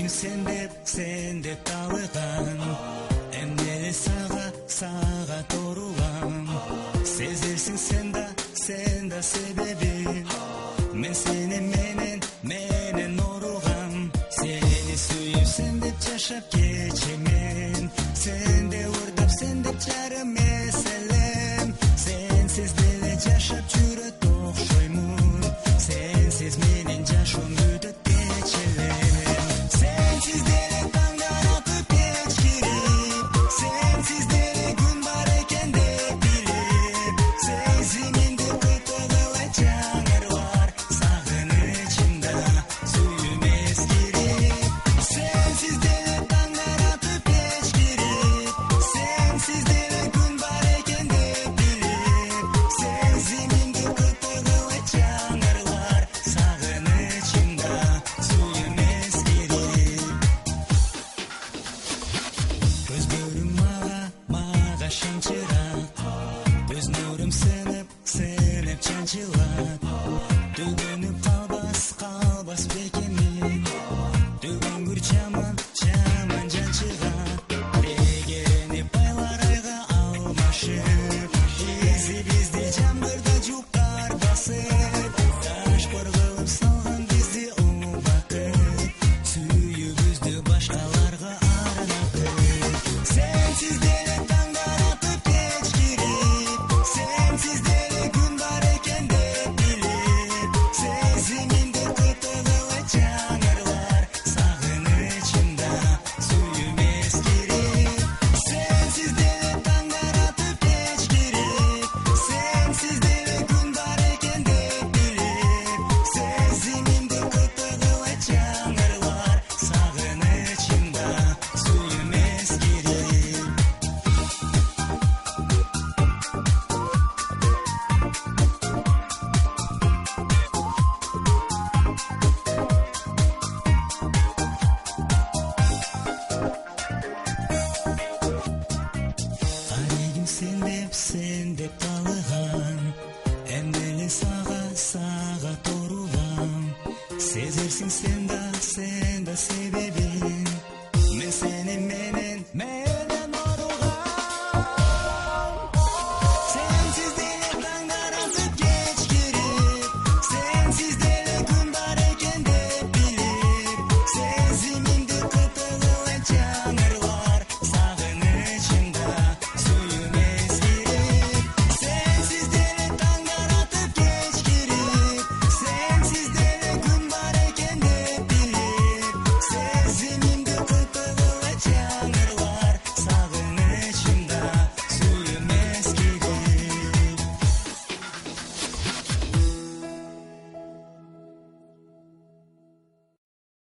Dilегim sen деп талыган, эмне сага торулам. Сезерсиң sen da себеби. Мен сени менен орулгам. Сени сүйүп sen деп жашап кечемен. Sen де урдап sen деп жарым эселем. Сенсиз деле жашап жүрөт окшоймун. Сенсиз менен жашоом өтөт кечелем. Сенсиз деле таңдар атып кеч кирип. Сенсиз деле күн бар экен деп билип. Сезимимди кытыгылай жаңырлар. Сагынычымда сүйүүм эскирип. Сенсиз деле таңдар атып кеч кирип. Сенсиз деле күн бар экен деп билип. Сезимимди кытыгылай жаңырлар. Сагынычымда сүйүүм эскирип. Көзлөрүм мага шанчырат. Көз нурум сынып чанчылат. Төгөнүп калбас бекемин. Төгөнгүр чаман жанчыгат. Тегеренип байлар айга алмашып. Изи бизди жамгырда жуптар басып. Таш кыргылып салган бизди убакыт. Сүйүүбүздү башкаларга арнатып. Сенсиз деле таңдар атып кеч кирип. Сенсиз деле күн бар экен деп билип. Сезимимди кытыгылай жаңырлар. Сагынычымда сүйүүм эскирип. Сенсиз деле таңдар атып кеч кирип. Сенсиз деле күн бар экен деп билип. Сезимимди кытыгылай жаңырлар. Сагынычымда сүйүүм эскирип. Dilегим sen деп талыган, эмне сага торулам. Сезерсиң sen da